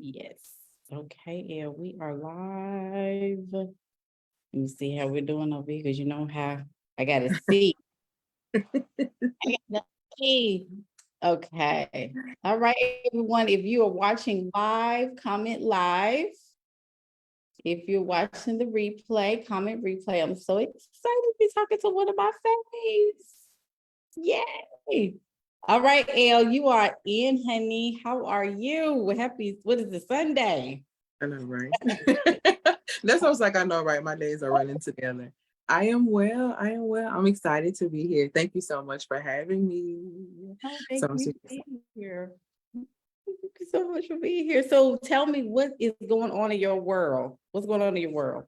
Yes. Okay, and we are live. Let me see how we're doing over here because you know how I gotta see. I gotta see. Okay. All right, everyone. If you are watching live, comment live. If you're watching the replay, comment replay. I'm so excited to be talking to one of my faves. Yay. All right, Elle, you are in, honey. How are you? Happy, what is it, Sunday? I know, right? That sounds like I know, right? My days are running together. I am well. I am well. I'm excited to be here. Thank you so much for having me. Oh, So thank I'm you super for excited. being here. Thank you so much for being here. So tell me, what is going on in your world? What's going on in your world?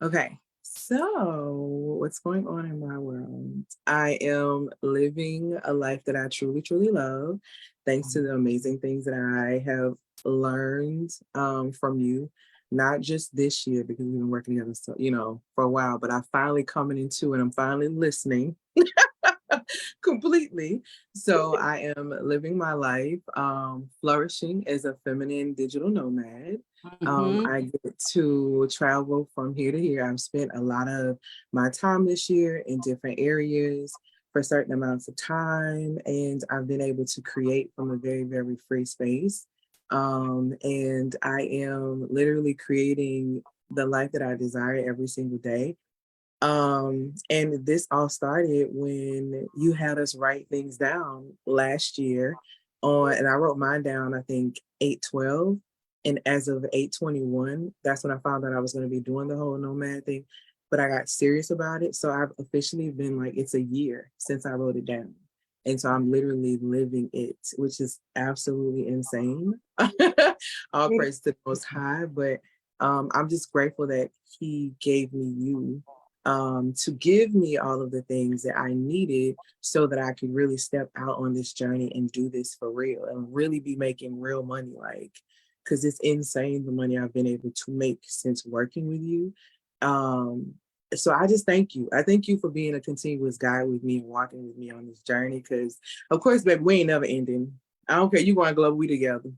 Okay. So what's going on in my world? I am living a life that I truly, truly love, thanks to the amazing things that I have learned from you, not just this year because we've been working together, so, for a while, but I finally coming into and I'm finally listening completely. So I am living my life, flourishing as a feminine digital nomad. Mm-hmm. I get to travel from here to here. I've spent a lot of my time this year in different areas for certain amounts of time, and I've been able to create from a very, very free space. And I am literally creating the life that I desire every single day. And this all started when you had us write things down last year and I wrote mine down, I think 8/12. And as of 8/21, that's when I found out I was going to be doing the whole nomad thing. But I got serious about it. So I've officially been like, it's a year since I wrote it down. And so I'm literally living it, which is absolutely insane. All praise to the Most High. But I'm just grateful that He gave me you to give me all of the things that I needed so that I could really step out on this journey and do this for real and really be making real money. Like, because it's insane the money I've been able to make since working with you. Um, so I just thank you. I thank you for being a continuous guide with me and walking with me on this journey. Because, of course, baby, we ain't never ending. I don't care. You going global, we together.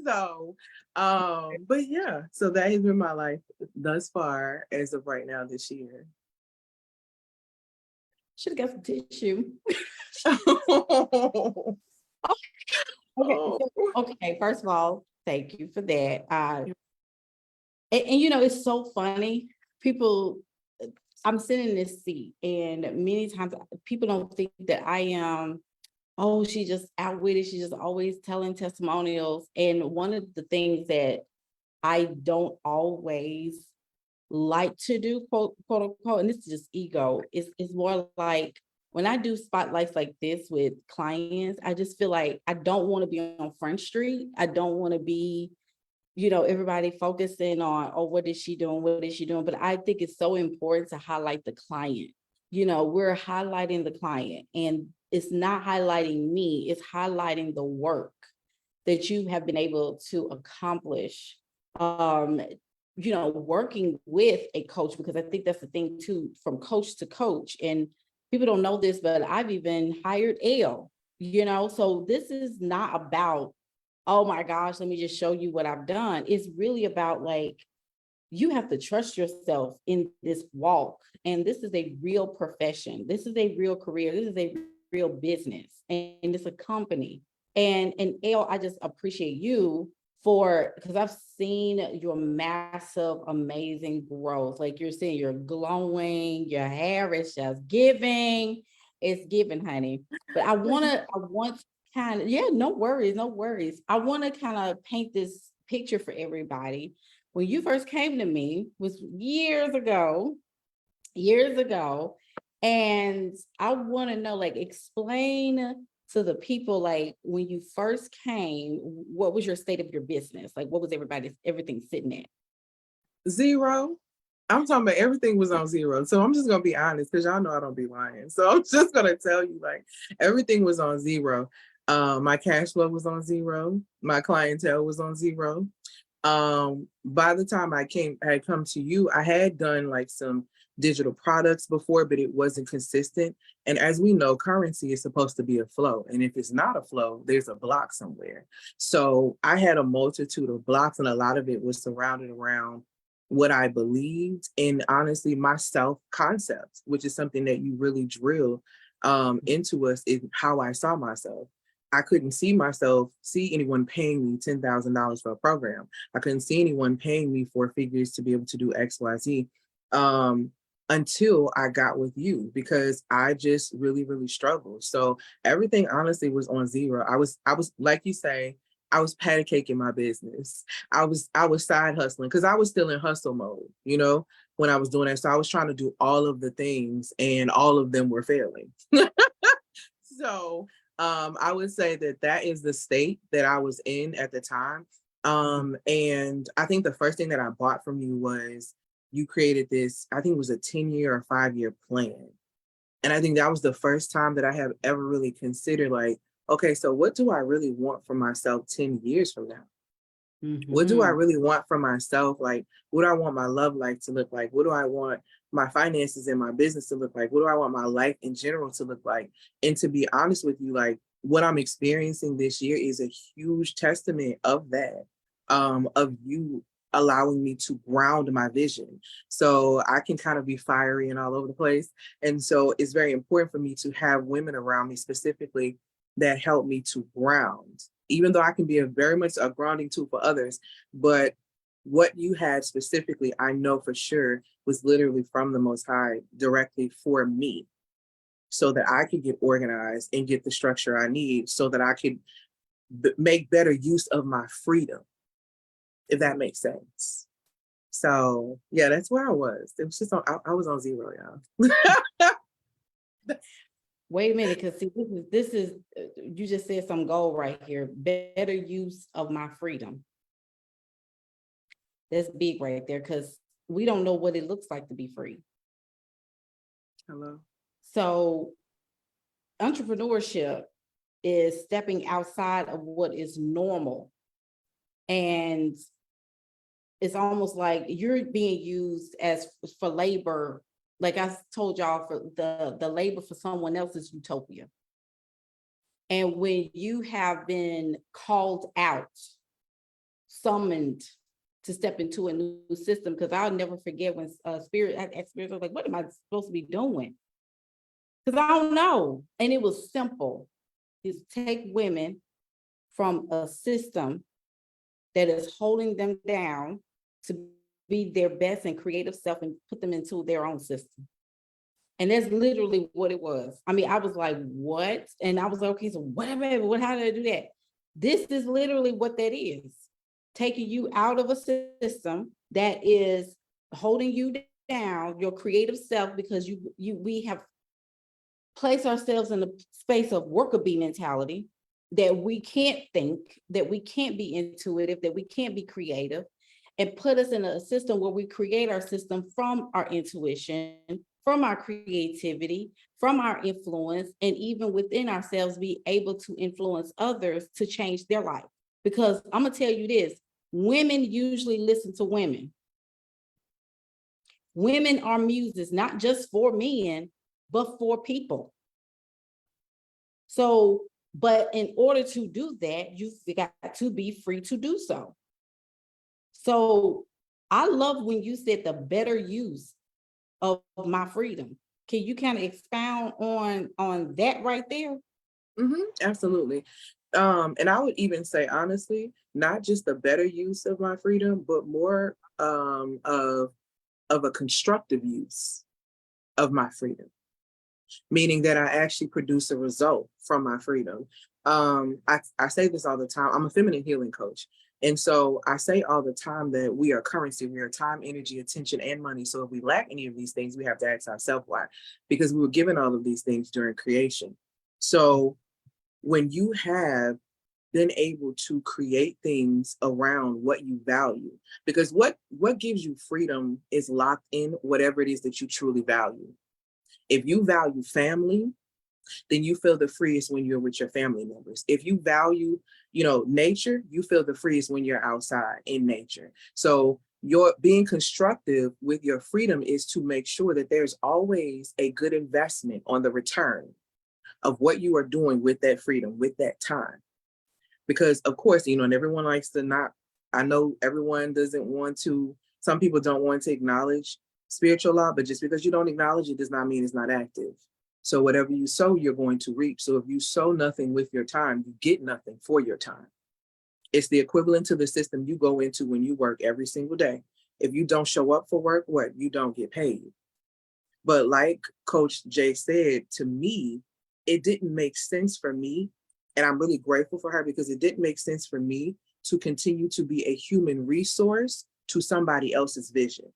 So, but yeah, so that has been my life thus far as of right now this year. Should have got some tissue. Oh, Okay. Okay. First of all, thank you for that. And you know, it's so funny. People, I'm sitting in this seat, and many times people don't think that I am, oh, she just out with it. She's just always telling testimonials. And one of the things that I don't always like to do, quote unquote, and this is just ego, is more like when I do spotlights like this with clients, I just feel like I don't want to be on Front Street. I don't want to be, everybody focusing on, oh, what is she doing? What is she doing? But I think it's so important to highlight the client. We're highlighting the client, and it's not highlighting me, it's highlighting the work that you have been able to accomplish. Working with a coach, because I think that's the thing too, from coach to coach. And people don't know this, but I've even hired Elle, so this is not about, oh my gosh, let me just show you what I've done. It's really about, like, you have to trust yourself in this walk. And this is a real profession. This is a real career. This is a real business, and it's a company. And Elle, I just appreciate you because I've seen your massive, amazing growth. Like, you're seeing, you're glowing, your hair is just giving. It's giving, honey. But I want kind of, yeah, no worries, no worries. I want to kind of paint this picture for everybody. When you first came to me was years ago. And I want to know, like, explain to the people, like, when you first came, what was your state of your business? Like, what was everything sitting at? zero. I'm talking about everything was on zero. So I'm just gonna be honest because y'all know I don't be lying. So I'm just gonna tell you, like, everything was on zero. My cash flow was on zero. My clientele was on zero. By the time I had come to you, I had done like some digital products before, but it wasn't consistent. And as we know, currency is supposed to be a flow. And if it's not a flow, there's a block somewhere. So I had a multitude of blocks, and a lot of it was surrounded around what I believed and honestly my self concept, which is something that you really drill into us, is how I saw myself. I couldn't see anyone paying me $10,000 for a program. I couldn't see anyone paying me four figures to be able to do X, Y, Z. Until I got with you, because I just really, really struggled. So everything honestly was on zero. I was like you say, I was patty caking my business. I was side hustling because I was still in hustle mode, when I was doing that. So I was trying to do all of the things and all of them were failing. So I would say that is the state that I was in at the time. And I think the first thing that I bought from you was you created this, I think it was a 10-year or 5-year plan. And I think that was the first time that I have ever really considered, like, okay, so what do I really want for myself 10 years from now? What do I really want for myself? Like, what do I want my love life to look like? What do I want my finances and my business to look like? What do I want my life in general to look like? And to be honest with you, like, what I'm experiencing this year is a huge testament of that, of you allowing me to ground my vision. So I can kind of be fiery and all over the place. And so it's very important for me to have women around me specifically that help me to ground, even though I can be very much a grounding tool for others. But what you had specifically, I know for sure, was literally from the Most High directly for me, so that I could get organized and get the structure I need so that I could make better use of my freedom, if that makes sense. So yeah, that's where I was. It was just I was on zero, y'all. Wait a minute, because see, this is you just said some gold right here. Better use of my freedom. That's big right there, because we don't know what it looks like to be free. Hello. So entrepreneurship is stepping outside of what is normal. And it's almost like you're being used as for labor. Like I told y'all, for the labor for someone else's utopia. And when you have been called out, summoned to step into a new system, because I'll never forget when Spirit was like, what am I supposed to be doing? Because I don't know. And it was simple. Is take women from a system that is holding them down to be their best and creative self and put them into their own system. And that's literally what it was. I mean, I was like, what? And I was like, okay, so how did I do that? This is literally what that is. Taking you out of a system that is holding you down, your creative self, because we have placed ourselves in a space of worker bee mentality, that we can't think, that we can't be intuitive, that we can't be creative, and put us in a system where we create our system from our intuition, from our creativity, from our influence, and even within ourselves, be able to influence others to change their life. Because I'm gonna tell you this, women usually listen to women. Women are muses, not just for men, but for people. So, but in order to do that, you've got to be free to do so. So I love when you said the better use of my freedom. Can you kind of expound on that right there? Absolutely. And I would even say, honestly, not just the better use of my freedom, but more of a constructive use of my freedom, meaning that I actually produce a result from my freedom. I say this all the time. I'm a feminine healing coach. And so I say all the time that we are currency, we are time, energy, attention, and money. So if we lack any of these things, we have to ask ourselves why, because we were given all of these things during creation. So when you have been able to create things around what you value, because what gives you freedom is locked in whatever it is that you truly value. If you value family, then you feel the freest when you're with your family members. If you value, nature, you feel the freest when you're outside in nature. So your being constructive with your freedom is to make sure that there's always a good investment on the return of what you are doing with that freedom, with that time. Because of course, and everyone likes to not, I know everyone doesn't want to, some people don't want to acknowledge spiritual law, but just because you don't acknowledge it does not mean it's not active. So whatever you sow, you're going to reap. So if you sow nothing with your time, you get nothing for your time. It's the equivalent to the system you go into when you work every single day. If you don't show up for work, what? You don't get paid. But like Coach Jay said, to me, it didn't make sense for me. And I'm really grateful for her because it didn't make sense for me to continue to be a human resource to somebody else's vision.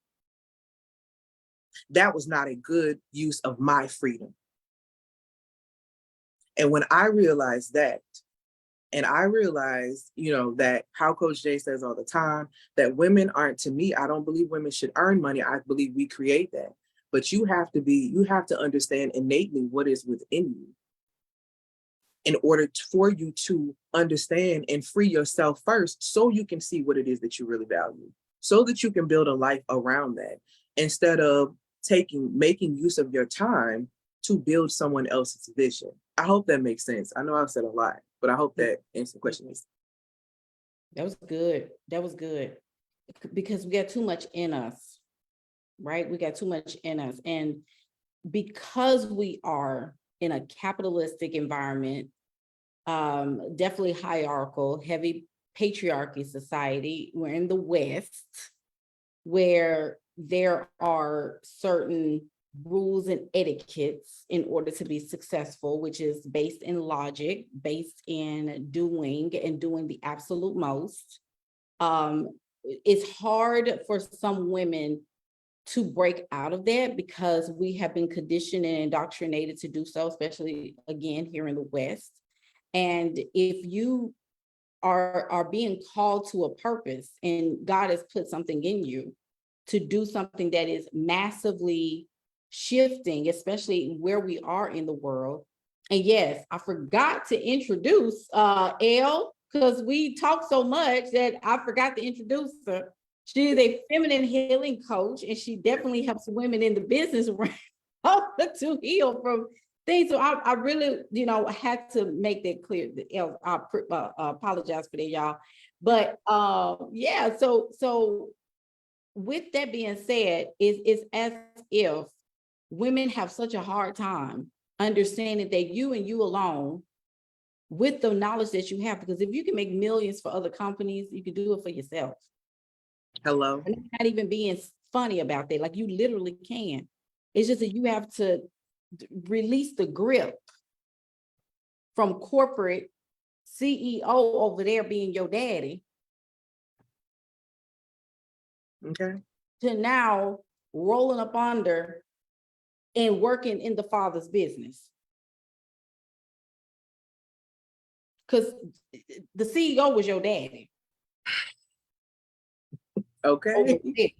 That was not a good use of my freedom. And when I realized that, and I realized, that how Coach Jay says all the time, that women aren't, to me, I don't believe women should earn money. I believe we create that. But you have to understand innately what is within you in order for you to understand and free yourself first so you can see what it is that you really value, so that you can build a life around that instead of making use of your time to build someone else's vision. I hope that makes sense. I know I've said a lot, but I hope that answers the question. That was good. That was good. Because we got too much in us, right? We got too much in us. And because we are in a capitalistic environment, definitely hierarchical, heavy patriarchy society, we're in the West, where there are certain rules and etiquettes in order to be successful, which is based in logic, based in doing the absolute most. It's hard for some women to break out of that because we have been conditioned and indoctrinated to do so, especially again here in the West. And if you are being called to a purpose and God has put something in you to do something that is massively shifting, especially where we are in the world. And yes, I forgot to introduce Elle, because we talk so much that I forgot to introduce her. She is a feminine healing coach, and she definitely helps women in the business to heal from things. So I really, had to make that clear. Elle, I apologize for that, y'all. But yeah, so with that being said, it's as if women have such a hard time understanding that you and you alone, with the knowledge that you have, because if you can make millions for other companies, you can do it for yourself. Hello. And not even being funny about that. Like, you literally can. It's just that you have to release the grip from corporate CEO over there being your daddy. Okay. To now rolling up under and working in the Father's business. Because the CEO was your daddy. Okay.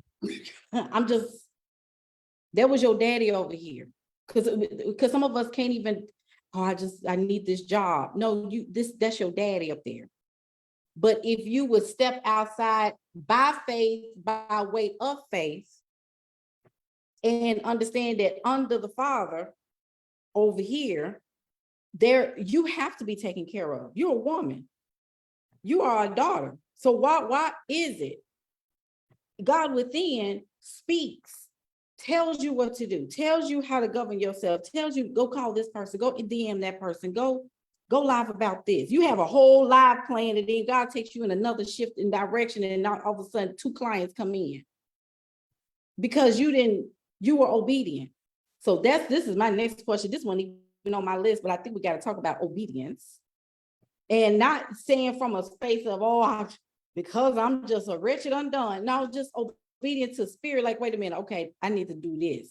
That was your daddy over here. Because some of us can't even, I need this job. No, that's your daddy up there. But if you would step outside by faith, by way of faith, and understand that under the Father over here, you have to be taken care of. You're a woman. You are a daughter. So why is it God within speaks, tells you what to do, tells you how to govern yourself, tells you go call this person, go DM that person, go live about this. You have a whole live plan, and then God takes you in another shift in direction, and not all of a sudden 2 clients come in because you were obedient. So this is my next question. This one even on my list, but I think we got to talk about obedience, and not saying from a space of, because I'm just a wretched undone. No, just obedient to spirit. Like, wait a minute, okay, I need to do this.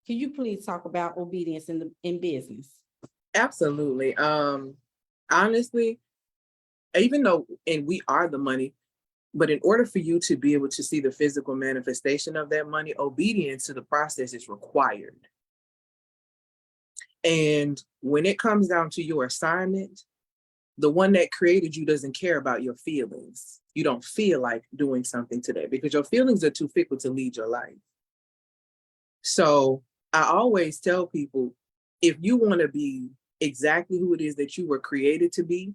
Can you please talk about obedience in business? Absolutely. Honestly, even though, and we are the money, but in order for you to be able to see the physical manifestation of that money, obedience to the process is required. And when it comes down to your assignment, The one that created you doesn't care about your feelings. You don't feel like doing something today because your feelings are too fickle to lead your life. So I always tell people, if you want to be exactly who it is that you were created to be,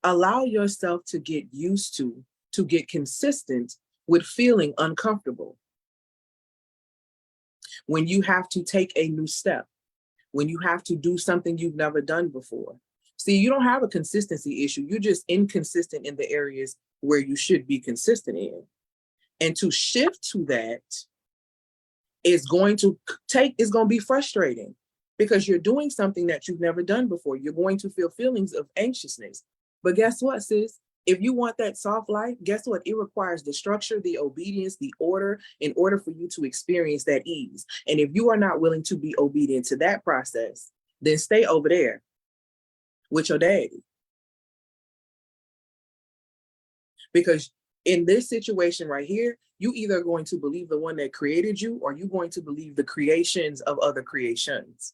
allow yourself to get used to get consistent with feeling uncomfortable. When you have to take a new step, when you have to do something you've never done before. See, you don't have a consistency issue. You're just inconsistent in the areas where you should be consistent in. And to shift to that is going to be frustrating because you're doing something that you've never done before. You're going to feel feelings of anxiousness. But guess what, sis? If you want that soft life, guess what? It requires the structure, the obedience, the order in order for you to experience that ease. And if you are not willing to be obedient to that process, then stay over there with your daddy. Because in this situation right here, you either are going to believe the one that created you or you're going to believe the creations of other creations.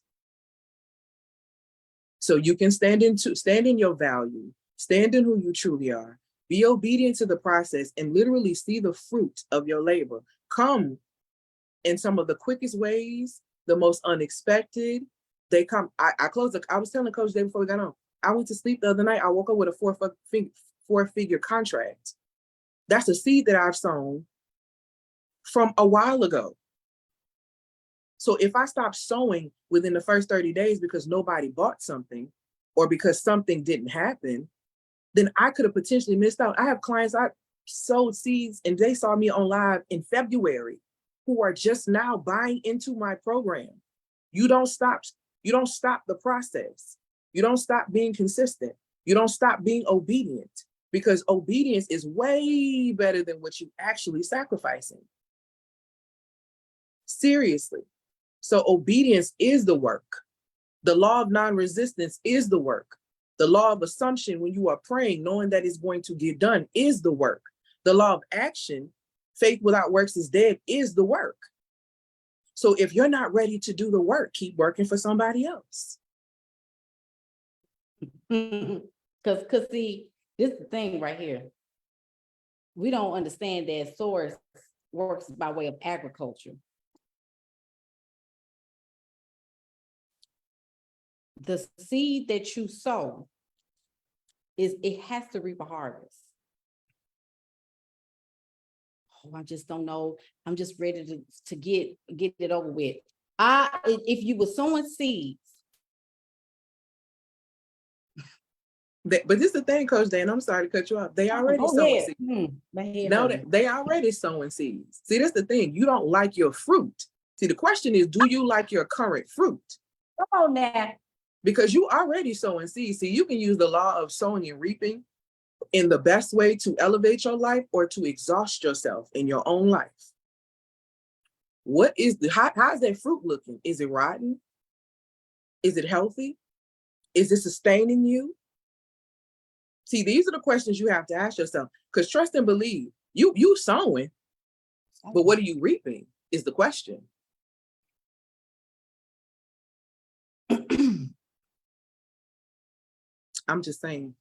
So you can stand in your value, stand in who you truly are, be obedient to the process, and literally see the fruit of your labor come in some of the quickest ways, the most unexpected. They come. I was telling Coach the day before we got on, I went to sleep the other night. I woke up with a four-figure contract. That's a seed that I've sown from a while ago. So if I stop sowing within the first 30 days because nobody bought something or because something didn't happen, then I could have potentially missed out. I have clients, I sowed seeds and they saw me on live in February who are just now buying into my program. You don't stop the process. You don't stop being consistent. You don't stop being obedient, because obedience is way better than what you actually sacrificing. Seriously. So obedience is the work. The law of non-resistance is the work. The law of assumption when you are praying, knowing that it's going to get done, is the work. The law of action, faith without works is dead, is the work. So if you're not ready to do the work, keep working for somebody else. Because see, this is the thing right here. We don't understand that source works by way of agriculture. The seed that you sow it has to reap a harvest. Oh, I just don't know. I'm just ready to get it over with. If you were sowing seeds. But this is the thing, Coach Dan, I'm sorry to cut you off. They already sowing seeds. No, they already sowing seeds. See, that's the thing. You don't like your fruit. See, the question is, do you like your current fruit? Come on now. Because you already sowing seeds. See, you can use the law of sowing and reaping in the best way to elevate your life or to exhaust yourself in your own life. What is how's that fruit looking? Is it rotten? Is it healthy? Is it sustaining you? See, these are the questions you have to ask yourself, because trust and believe, you sowing, but what are you reaping is the question. I'm just saying.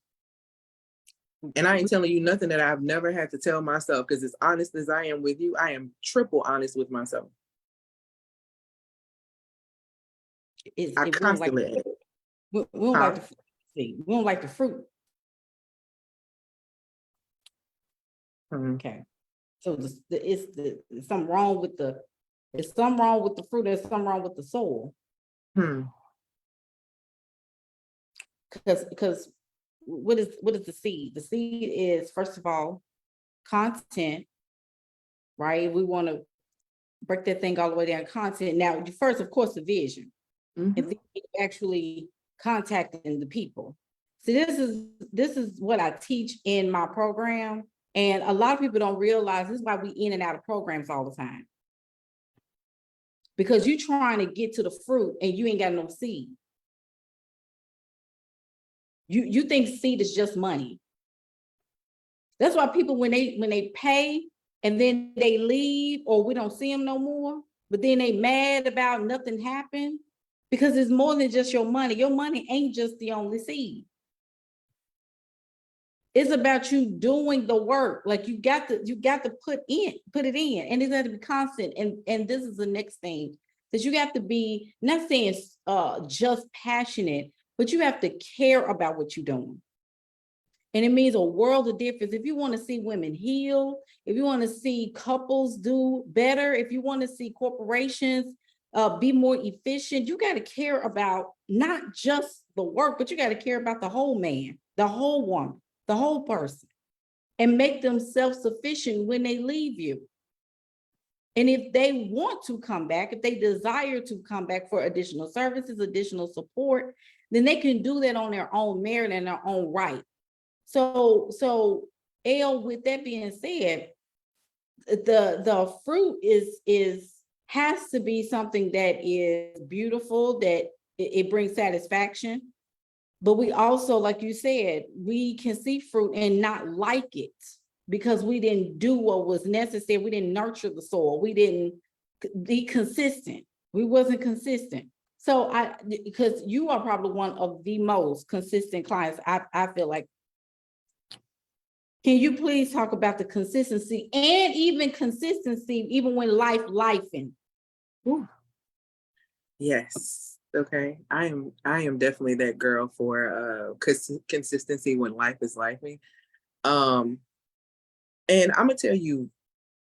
And I ain't telling you nothing that I've never had to tell myself, because as honest as I am with you, I am triple honest with myself. I constantly. We don't like the fruit. We don't like the fruit. Okay. So there's something wrong with the fruit, there's something wrong with the soil. Because what is the seed? The seed is, first of all, content, right? We want to break that thing all the way down. Content. Now, first, of course, the vision, and then actually contacting the people. So this is what I teach in my program, and a lot of people don't realize this is why we in and out of programs all the time, because you're trying to get to the fruit and you ain't got no seed. You think seed is just money. That's why people, when they pay and then they leave, or we don't see them no more, but then they mad about nothing happened, because it's more than just your money. Your money ain't just the only seed. It's about you doing the work. Like you got to put it in, and it's got to be constant. And this is the next thing, that you have to be, not saying just passionate, but you have to care about what you're doing. And it means a world of difference. If you want to see women heal, if you want to see couples do better, if you want to see corporations be more efficient, you got to care about not just the work, but you got to care about the whole man, the whole woman, the whole person, and make them self-sufficient when they leave you. And if they want to come back, if they desire to come back for additional services, additional support, then they can do that on their own merit and their own right. So Elle, with that being said, the fruit has to be something that is beautiful, that it brings satisfaction. But we also, like you said, we can see fruit and not like it because we didn't do what was necessary. We didn't nurture the soil. We didn't be consistent. We wasn't consistent. So because you are probably one of the most consistent clients, I feel like. Can you please talk about the consistency and even consistency, even when lifing? Yes. Okay. I am definitely that girl for consistency when life is lifing. And I'm gonna tell you,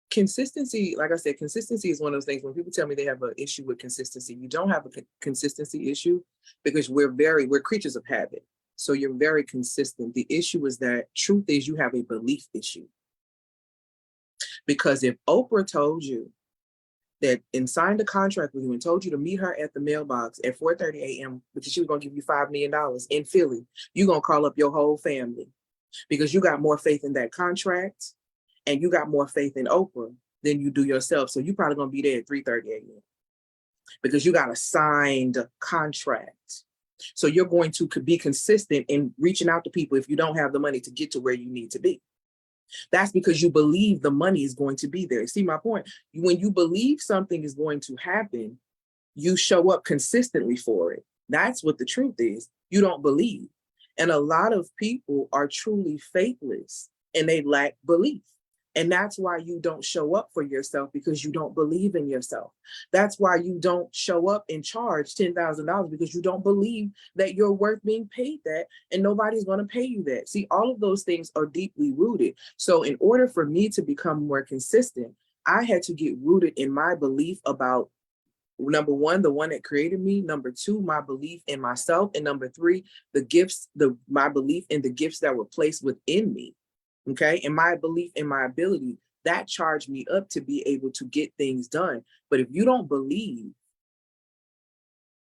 consistency, like I said, consistency is one of those things when people tell me they have an issue with consistency. You don't have a consistency issue because we're creatures of habit. So you're very consistent. The issue is that truth is you have a belief issue. Because if Oprah told you that and signed a contract with you and told you to meet her at the mailbox at 4:30 a.m. because she was going to give you $5 million in Philly, you're going to call up your whole family because you got more faith in that contract and you got more faith in Oprah than you do yourself. So you're probably going to be there at 3:30 a.m. because you got a signed contract. So you're going to be consistent in reaching out to people if you don't have the money to get to where you need to be. That's because you believe the money is going to be there. See my point? When you believe something is going to happen, you show up consistently for it. That's what the truth is. You don't believe. And a lot of people are truly faithless and they lack belief. And that's why you don't show up for yourself, because you don't believe in yourself. That's why you don't show up and charge $10,000 because you don't believe that you're worth being paid that, and nobody's going to pay you that. See, all of those things are deeply rooted. So in order for me to become more consistent, I had to get rooted in my belief about, number one, the one that created me. Number two, my belief in myself. And number three, the gifts, my belief in the gifts that were placed within me. Okay. And my belief in my ability, that charged me up to be able to get things done. But if you don't believe,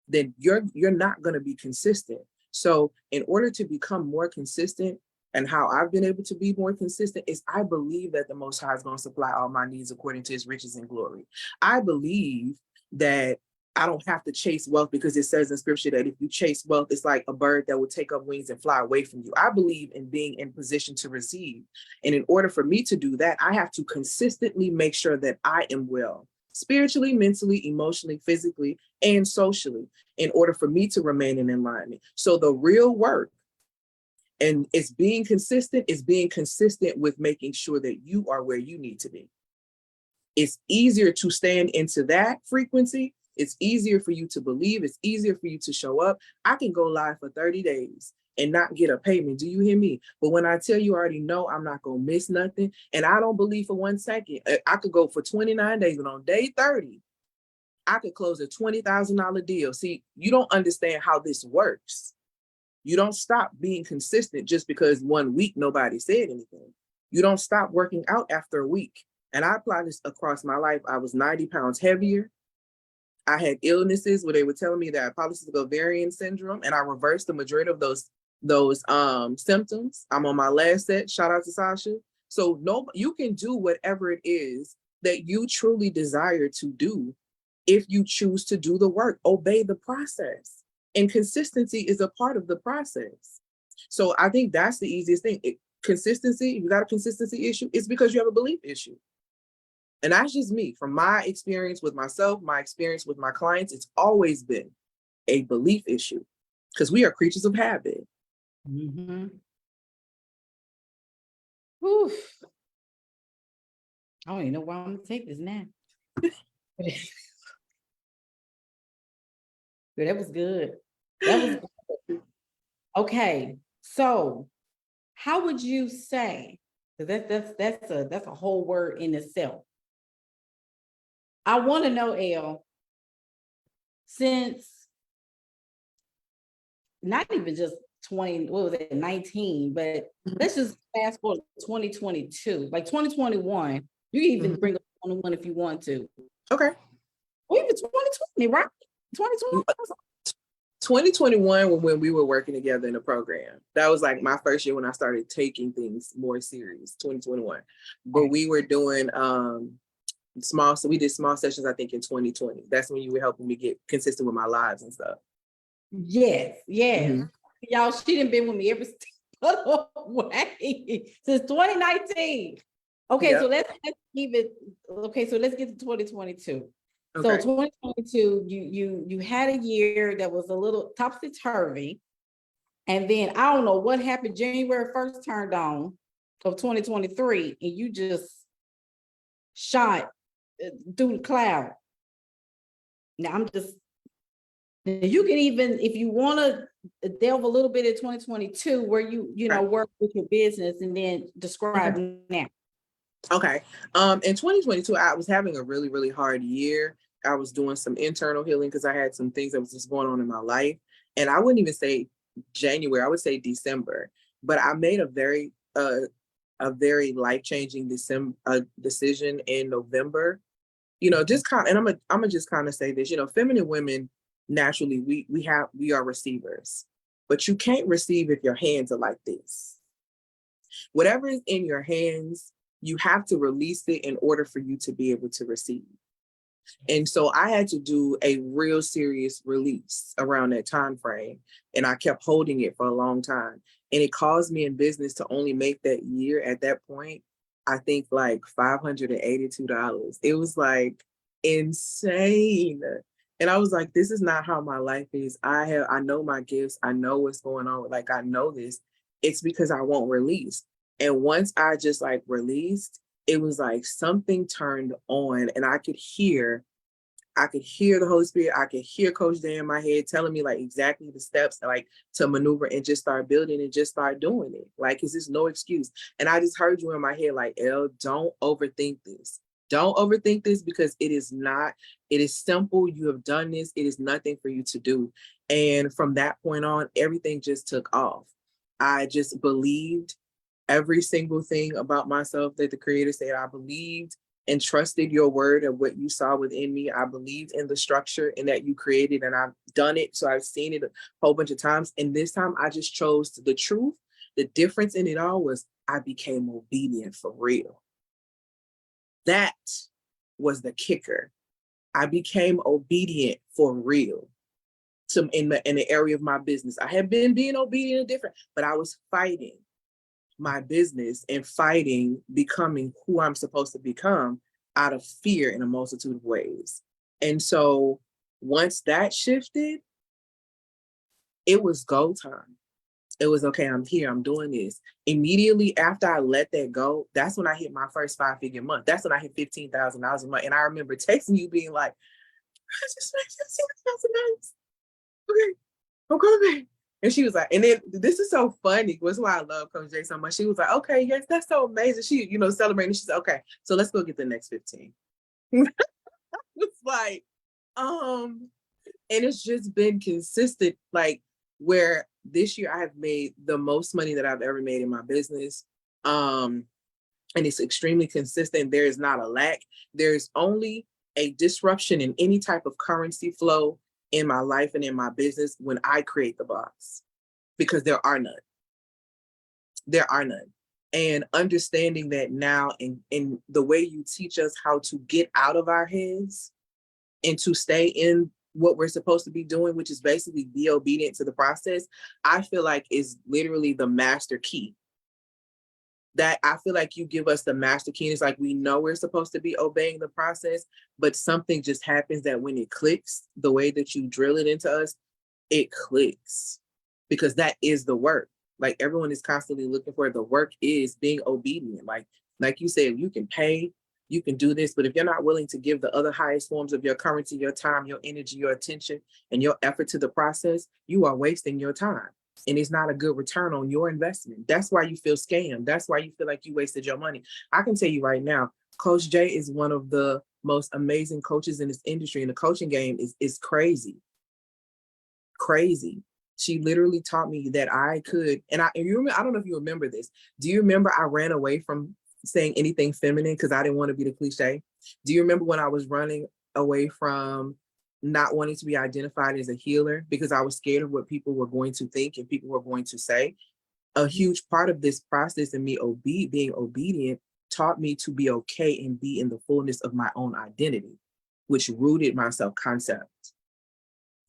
then you're not going to be consistent. So in order to become more consistent, and how I've been able to be more consistent is I believe that the Most High is going to supply all my needs according to his riches and glory. I believe that I don't have to chase wealth, because it says in scripture that if you chase wealth, it's like a bird that will take up wings and fly away from you. I believe in being in position to receive. And in order for me to do that, I have to consistently make sure that I am well, spiritually, mentally, emotionally, physically, and socially, in order for me to remain in alignment. So the real work, and it's being consistent, with making sure that you are where you need to be. It's easier to stand into that frequency. It's easier for you to believe. It's easier for you to show up. I can go live for 30 days and not get a payment. Do you hear me? But when I tell you, I already know I'm not going to miss nothing. And I don't believe for 1 second. I could go for 29 days, but on day 30, I could close a $20,000 deal. See, you don't understand how this works. You don't stop being consistent just because 1 week nobody said anything. You don't stop working out after a week. And I apply this across my life. I was 90 pounds heavier. I had illnesses where they were telling me that I had polycystic ovarian syndrome, and I reversed the majority of those symptoms. I'm on my last set. Shout out to Sasha. So you can do whatever it is that you truly desire to do if you choose to do the work. Obey the process. And consistency is a part of the process. So I think that's the easiest thing. Consistency, if you got a consistency issue, it's because you have a belief issue. And that's just me. From my experience with myself, my experience with my clients, it's always been a belief issue, because we are creatures of habit. Mm-hmm. Whew. I don't even know why I'm gonna take this now. That was good. That was good. Okay. So how would you say, 'cause that's a whole word in itself. I want to know, Elle, since not even just 20, what was it, 19, but let's just fast forward to 2022, like 2021. You can even bring up 21 if you want to. Okay. Or even 2020, right? 2020. 2021 when we were working together in a program. That was like my first year when I started taking things more serious, 2021. But we were doing so we did small sessions, I think, in 2020. That's when you were helping me get consistent with my lives and stuff. Yes, yes. Y'all, she didn't been with me every step of the way since 2019. Okay, Yep. so let's keep it. Okay, so let's get to 2022. So Okay. 2022, you had a year that was a little topsy-turvy. And then I don't know what happened. January 1st turned on of 2023, and you just shot through the cloud. Now you can even, if you want to delve a little bit in 2022, where you know, work with your business, and then describe now. Okay. In 2022, I was having a really, really hard year. I was doing some internal healing because I had some things that was just going on in my life. And I wouldn't even say January, I would say December. But I made a very life-changing decision in November. You know, just kind of, and I'm gonna just kind of say this, you know, feminine women, naturally, we are receivers. But you can't receive if your hands are like this. Whatever is in your hands, you have to release it in order for you to be able to receive. And so I had to do a real serious release around that time frame. And I kept holding it for a long time. And it caused me in business to only make that year at that point, I think like $582. It was like insane. And I was like, this is not how my life is. I know my gifts. I know what's going on. Like, I know this. It's because I won't release. And once I just like released, it was like something turned on, and I could hear the Holy Spirit. I could hear Coach Dan in my head telling me like exactly the steps like to maneuver and just start building and just start doing it. Like, is this no excuse? And I just heard you in my head, like, Elle, don't overthink this. Don't overthink this, because it is not, it is simple. You have done this. It is nothing for you to do. And from that point on, everything just took off. I just believed every single thing about myself that the Creator said. I believed and trusted your word of what you saw within me. I believed in the structure and that you created, and I've done it. So I've seen it a whole bunch of times. And this time I just chose the truth. The difference in it all was I became obedient for real. That was the kicker. I became obedient for real in the area of my business. I had been being obedient and different, but I was fighting my business and fighting becoming who I'm supposed to become out of fear in a multitude of ways. And so once that shifted, it was go time. It was okay, I'm here, I'm doing this. Immediately after I let that go, that's when I hit my first 5-figure month. That's when I hit $15,000 a month. And I remember texting you being like, I just made $15,000. Okay, I'm coming back. And she was like, and then this is so funny. That's why I love Coach J so much. She was like, okay, yes, that's so amazing. She, you know, celebrating. She said, okay, so let's go get the next 15. It's like, and it's just been consistent, like where this year I have made the most money that I've ever made in my business. And it's extremely consistent. There is not a lack. There's only a disruption in any type of currency flow in my life and in my business when I create the blocks, because there are none. There are none. And understanding that now in the way you teach us how to get out of our heads and to stay in what we're supposed to be doing, which is basically be obedient to the process, I feel like is literally the master key. That I feel like you give us the master key. And it's like, we know we're supposed to be obeying the process, but something just happens that when it clicks, the way that you drill it into us, it clicks, because that is the work. Like everyone is constantly looking for. The work is being obedient. Like you said, you can pay, you can do this, but if you're not willing to give the other highest forms of your currency, your time, your energy, your attention, and your effort to the process, you are wasting your time. And it's not a good return on your investment. That's why you feel scammed. That's why you feel like you wasted your money. I can tell you right now, Coach Jay is one of the most amazing coaches in this industry, and the coaching game is crazy. Crazy. She literally taught me that I could, and I don't know if you remember this. Do you remember I ran away from saying anything feminine because I didn't want to be the cliche? Do you remember when I was running away from not wanting to be identified as a healer because I was scared of what people were going to think and people were going to say? A huge part of this process and me being obedient taught me to be okay and be in the fullness of my own identity, which rooted my self-concept,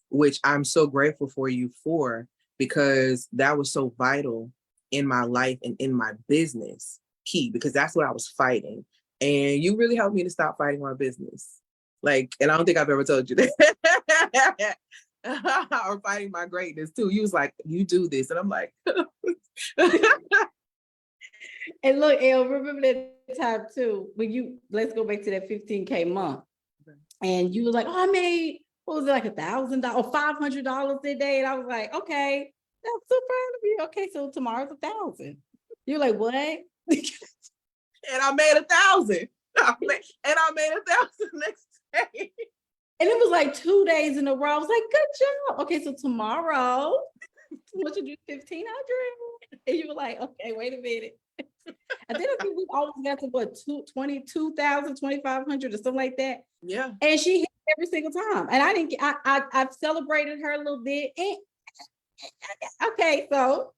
which I'm so grateful for you for, because that was so vital in my life and in my business, key, because that's what I was fighting. And you really helped me to stop fighting my business. Like, and I don't think I've ever told you that. Or fighting my greatness too. You was like, you do this. And I'm like, And look, Elle, remember that time too, when let's go back to that 15K month. And you were like, oh, I made, what was it, like $1,000 or $500 a day? And I was like, okay, I'm so proud of you. Okay, so tomorrow's 1,000. You're like, what? And and I made 1,000. And I made 1,000 next day. it was like 2 days in a row. I was like, good job. Okay, so tomorrow, what you do, 1,500? And you were like, okay, wait a minute. And then I think we always got to what, 22,000, 2,500 or something like that. Yeah. And she hit every single time. And I've celebrated her a little bit. And okay, so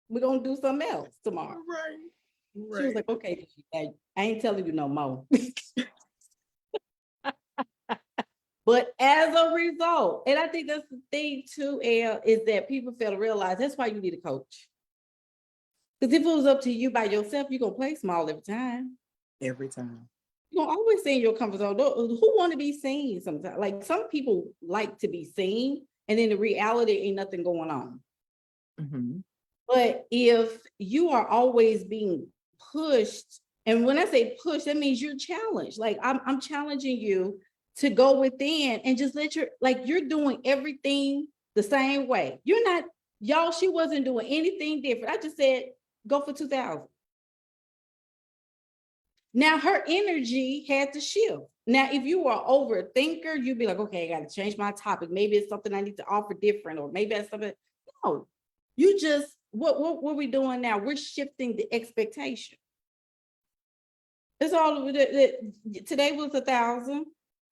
we're gonna do something else tomorrow. Right. She was like, okay, I ain't telling you no more. But as a result, and I think that's the thing too, Elle, is that people fail to realize that's why you need a coach. Because if it was up to you by yourself, you're gonna play small every time. Every time. You're gonna always stay in your comfort zone. Who want to be seen sometimes? Like some people like to be seen, and then the reality ain't nothing going on. Mm-hmm. But if you are always being pushed, and when I say push, that means you're challenged. Like I'm challenging you to go within and just you're doing everything the same way. You're not, y'all, she wasn't doing anything different. I just said, go for 2,000. Now her energy had to shift. Now, if you are an overthinker, you'd be like, okay, I got to change my topic. Maybe it's something I need to offer different, or maybe it's something. No, you just, what we doing now? We're shifting the expectation. It's all today was 1,000.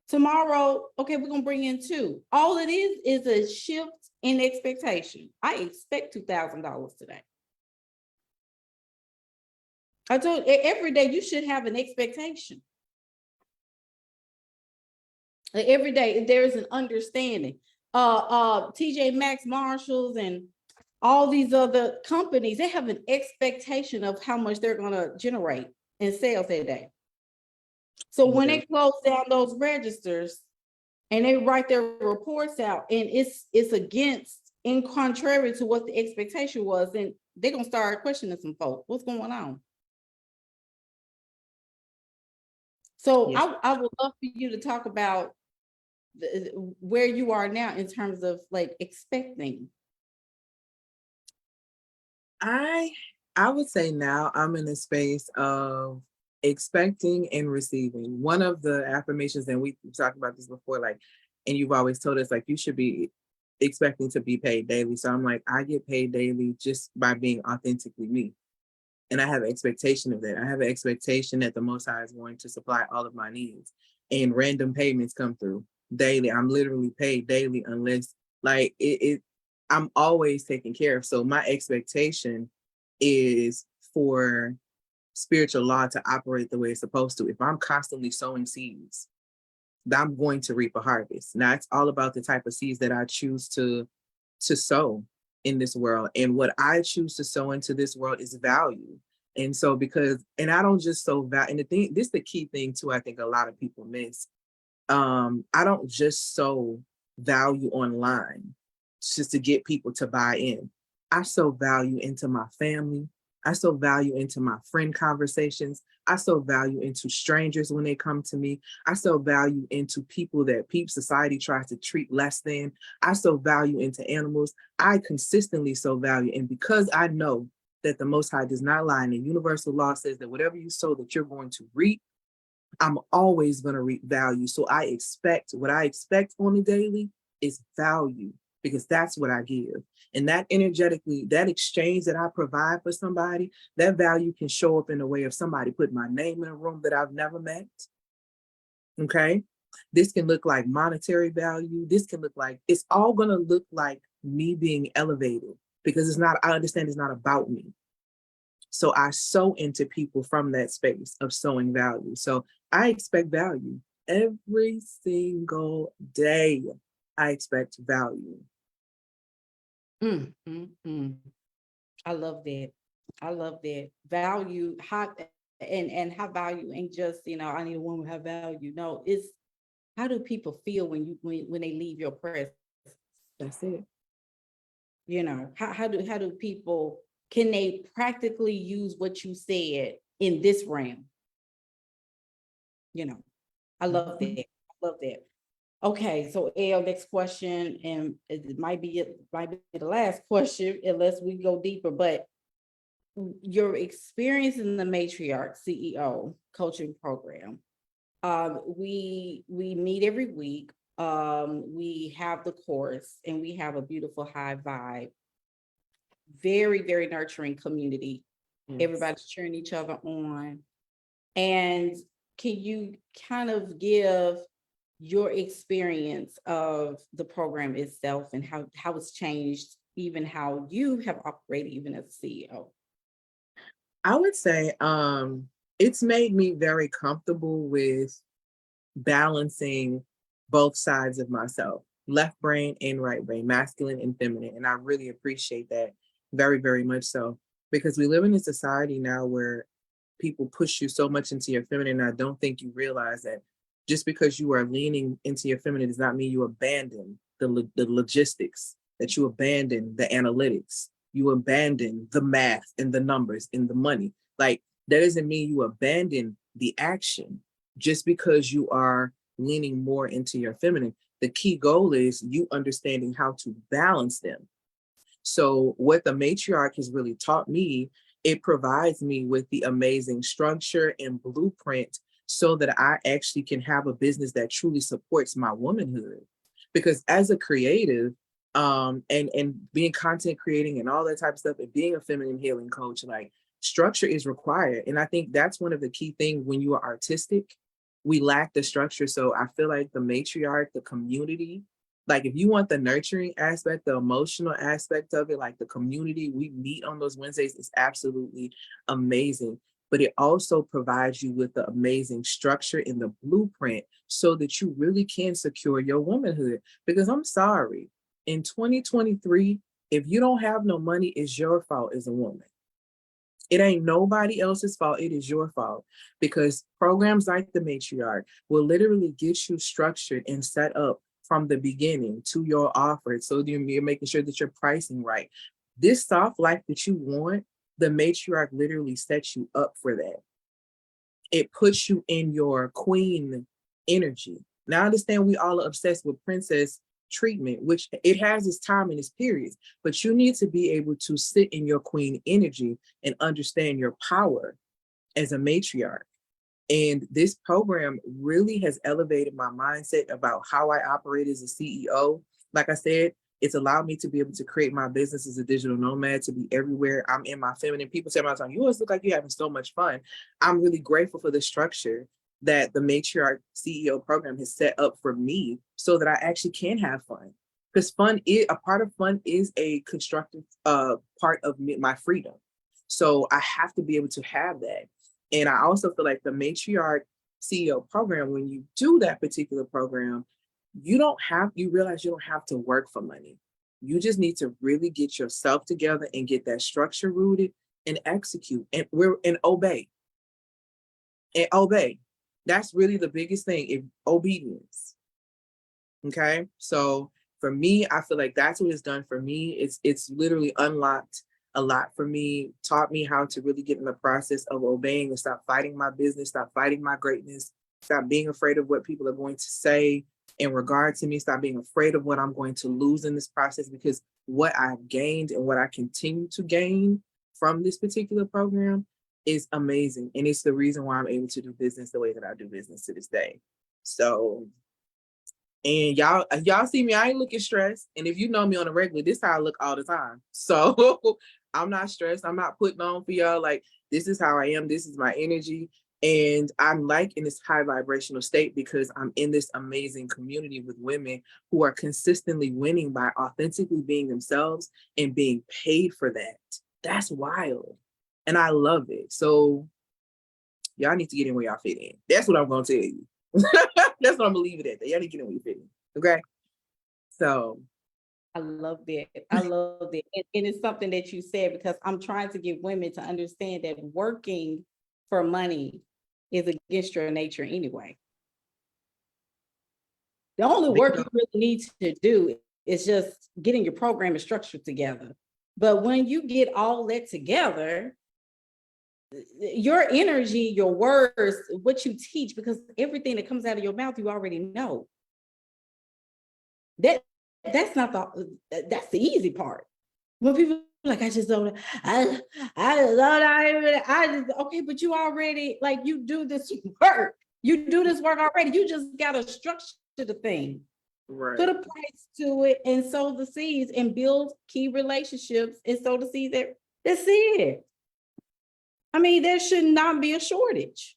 Tomorrow, okay, we're gonna bring in 2. All it is a shift in expectation. I expect $2,000 today. I told you, every day you should have an expectation. Every day there is an understanding. TJ Maxx, Marshalls, and all these other companies, they have an expectation of how much they're gonna generate in sales that day. So when they close down those registers and they write their reports out, and it's against, in contrary to what the expectation was, then they're gonna start questioning some folks. What's going on? So yes. I would love for you to talk about where you are now in terms of like expecting. I would say now I'm in a space of expecting and receiving. One of the affirmations, and we talked about this before, like, and you've always told us, like, you should be expecting to be paid daily. So I'm like, I get paid daily just by being authentically me. And I have an expectation of that. I have an expectation that the Most High is going to supply all of my needs. And random payments come through daily. I'm literally paid daily unless, like, I'm always taken care of. So my expectation is for spiritual law to operate the way it's supposed to. If I'm constantly sowing seeds, I'm going to reap a harvest. Now, it's all about the type of seeds that I choose to sow in this world. And what I choose to sow into this world is value. And so and I don't just sow value. And this is the key thing too, I think a lot of people miss. I don't just sow value online just to get people to buy in. I sow value into my family. I sow value into my friend conversations. I sow value into strangers when they come to me. I sow value into people that society tries to treat less than. I sow value into animals. I consistently sow value. And because I know that the Most High does not lie, and the universal law says that whatever you sow that you're going to reap, I'm always going to reap value. So what I expect on the daily is value, because that's what I give. And that energetically, that exchange that I provide for somebody, that value can show up in the way of somebody putting my name in a room that I've never met. Okay. This can look like monetary value. This can look like, it's all going to look like me being elevated, because I understand it's not about me. So I sow into people from that space of sowing value. So I expect value every single day. I expect value. Mm, mm, mm. I love that. I love that. Value, how and how value ain't just, I need a woman to have value. No, it's how do people feel when they leave your presence? That's it. How do people, can they practically use what you said in this realm? I love that. I love that. Okay, so Elle, next question, and it might be the last question unless we go deeper, but your experience in the Matriarch CEO Coaching Program. We meet every week. We have the course, and we have a beautiful high vibe, very, very nurturing community. Yes. Everybody's cheering each other on. And can you kind of give your experience of the program itself and how it's changed, even how you have operated even as a CEO? I would say it's made me very comfortable with balancing both sides of myself, left brain and right brain, masculine and feminine. And I really appreciate that very, very much so, because we live in a society now where people push you so much into your feminine. I don't think you realize that just because you are leaning into your feminine does not mean you abandon the logistics, that you abandon the analytics, you abandon the math and the numbers and the money. Like, that doesn't mean you abandon the action just because you are leaning more into your feminine. The key goal is you understanding how to balance them. So what the Matriarch has really taught me, it provides me with the amazing structure and blueprint so that I actually can have a business that truly supports my womanhood. Because as a creative, and being content creating and all that type of stuff, and being a feminine healing coach, like, structure is required. And I think that's one of the key things when you are artistic, we lack the structure. So I feel like the Matriarch, the community, like, if you want the nurturing aspect, the emotional aspect of it, like the community we meet on those Wednesdays is absolutely amazing. But it also provides you with the amazing structure in the blueprint so that you really can secure your womanhood. Because I'm sorry, in 2023, if you don't have no money, it's your fault as a woman. It ain't nobody else's fault. It is your fault, because programs like the Matriarch will literally get you structured and set up from the beginning to your offer. So you're making sure that you're pricing right. This soft life that you want, the Matriarch literally sets you up for that. It puts you in your queen energy. Now, I understand we all are obsessed with princess treatment, which it has its time and its periods, but you need to be able to sit in your queen energy and understand your power as a matriarch. And this program really has elevated my mindset about how I operate as a CEO. Like I said, it's allowed me to be able to create my business as a digital nomad, to be everywhere. I'm in my feminine. People say all the time, you always look like you're having so much fun. I'm really grateful for the structure that the Matriarch CEO program has set up for me so that I actually can have fun. Because a part of fun is a constructive part of my freedom. So I have to be able to have that. And I also feel like the Matriarch CEO program, when you do that particular program, you realize you don't have to work for money. You just need to really get yourself together and get that structure rooted and execute and obey. And obey. That's really the biggest thing, obedience. Okay. So for me, I feel like that's what it's done for me. It's literally unlocked a lot for me, taught me how to really get in the process of obeying and stop fighting my business, stop fighting my greatness, stop being afraid of what people are going to say in regard to me, stop being afraid of what I'm going to lose in this process, because what I've gained and what I continue to gain from this particular program is amazing. And it's the reason why I'm able to do business the way that I do business to this day. So, and y'all see me, I ain't looking stressed. And if you know me on a regular, this is how I look all the time. So I'm not stressed. I'm not putting on for y'all. Like, this is how I am. This is my energy. And I'm like in this high vibrational state because I'm in this amazing community with women who are consistently winning by authentically being themselves and being paid for that. That's wild. And I love it. So y'all need to get in where y'all fit in. That's what I'm going to tell you. That's what I'm going to leave it at. Y'all need to get in where you fit in. Okay. So I love that. I love that. And it's something that you said, because I'm trying to get women to understand that working for money is against your nature anyway. The only work you really need to do is just getting your program and structure together. But when you get all that together, your energy, your words, what you teach, because everything that comes out of your mouth, you already know. That's the easy part. When people are like, I just don't, okay, but you already, like, you do this work. You do this work already. You just got to structure the thing. right. Put a price to it and sow the seeds and build key relationships and sow the seeds. That's it. I mean, there should not be a shortage.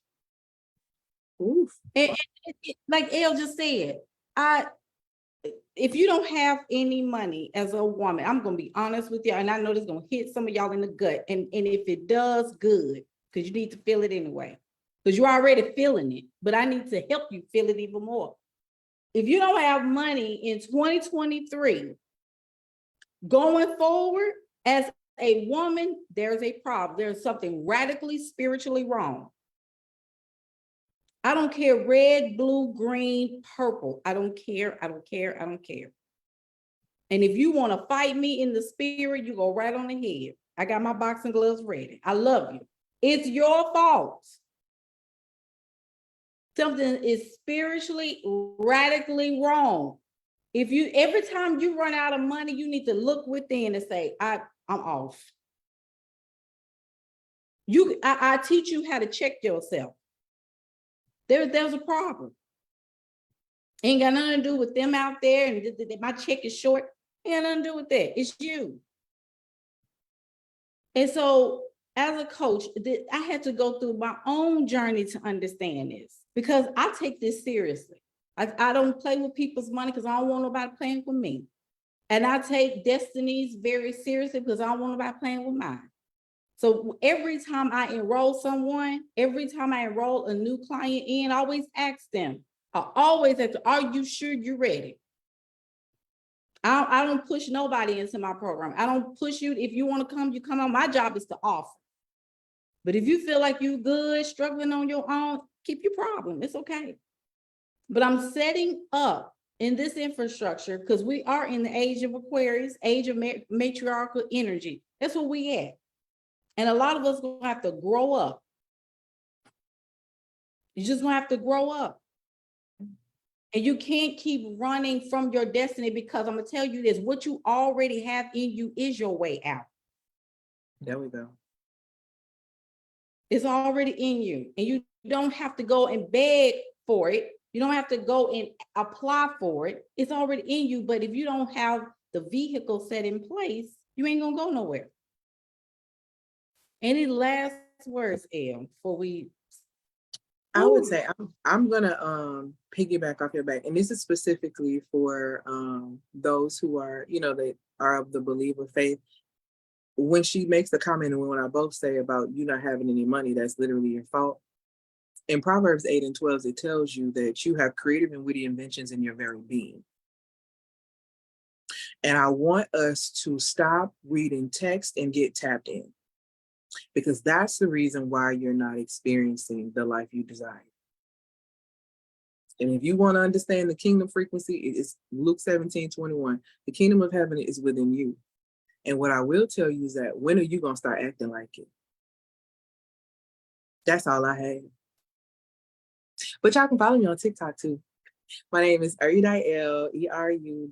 Oof. And like Elle just said, if you don't have any money as a woman, I'm going to be honest with you, and I know this is going to hit some of y'all in the gut. And if it does, good, because you need to feel it anyway, because you're already feeling it, but I need to help you feel it even more. If you don't have money in 2023, going forward as a woman, there's a problem. There's something radically spiritually wrong. I don't care, red, blue, green, purple. I don't care. I don't care. I don't care. And if you want to fight me in the spirit, you go right on ahead. I got my boxing gloves ready. I love you. It's your fault. Something is spiritually radically wrong. If you, every time you run out of money, you need to look within and say, I'm off. I teach you how to check yourself. There's a problem. Ain't got nothing to do with them out there and my check is short. Ain't got nothing to do with that. It's you. And so as a coach, I had to go through my own journey to understand this, because I take this seriously. I don't play with people's money because I don't want nobody playing with me. And I take destinies very seriously because I don't want nobody playing with mine. So every time I enroll someone, every time I enroll a new client in, I always ask them, are you sure you're ready? I don't push nobody into my program. I don't push you. If you want to come, you come on. My job is to offer. But if you feel like you're good, struggling on your own, keep your problem. It's okay. But I'm setting up in this infrastructure because we are in the age of Aquarius, age of matriarchal energy. That's where we at. And a lot of us going to have to grow up. You're just going to have to grow up. And you can't keep running from your destiny, because I'm going to tell you this, what you already have in you is your way out. There we go. It's already in you. And you don't have to go and beg for it. You don't have to go and apply for it. It's already in you. But if you don't have the vehicle set in place, you ain't going to go nowhere. Any last words, Elle, before we... I would say I'm gonna piggyback off your back, and this is specifically for those who are, they are of the believer faith. When she makes the comment, and when I both say about you not having any money, that's literally your fault. In Proverbs 8 and 12, it tells you that you have creative and witty inventions in your very being. And I want us to stop reading text and get tapped in, because that's the reason why you're not experiencing the life you desire. And if you want to understand the kingdom frequency, it's Luke 17:21. The kingdom of heaven is within you. And what I will tell you is that when are you going to start acting like it? That's all I have. But y'all can follow me on TikTok too. My name is Erudite, Eruditelle.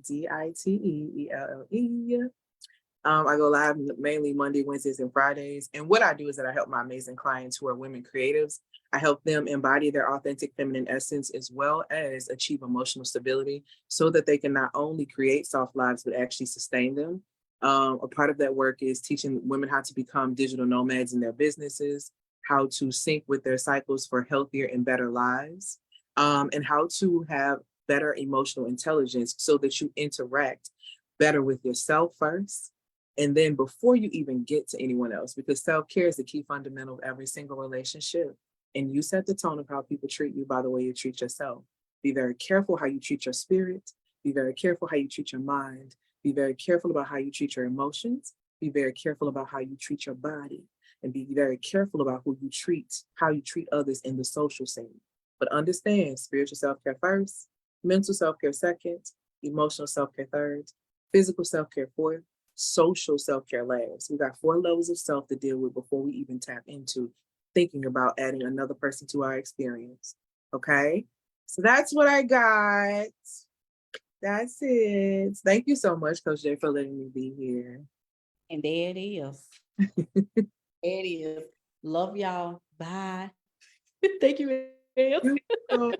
I go live mainly Monday, Wednesdays, and Fridays. And what I do is that I help my amazing clients who are women creatives. I help them embody their authentic feminine essence as well as achieve emotional stability so that they can not only create soft lives, but actually sustain them. A part of that work is teaching women how to become digital nomads in their businesses, how to sync with their cycles for healthier and better lives, and how to have better emotional intelligence so that you interact better with yourself first. And then before you even get to anyone else, because self-care is the key fundamental of every single relationship. And you set the tone of how people treat you by the way you treat yourself. Be very careful how you treat your spirit. Be very careful how you treat your mind. Be very careful about how you treat your emotions. Be very careful about how you treat your body. And be very careful about who you treat, how you treat others in the social scene. But understand, spiritual self-care first, mental self-care second, emotional self-care third, physical self-care fourth, social self-care last. We got 4 levels of self to deal with before we even tap into thinking about adding another person to our experience. Okay? So that's what I got. That's it. Thank you so much, Coach Jay, for letting me be here. And there it is. There it is. Love y'all. Bye. Thank you, ma'am.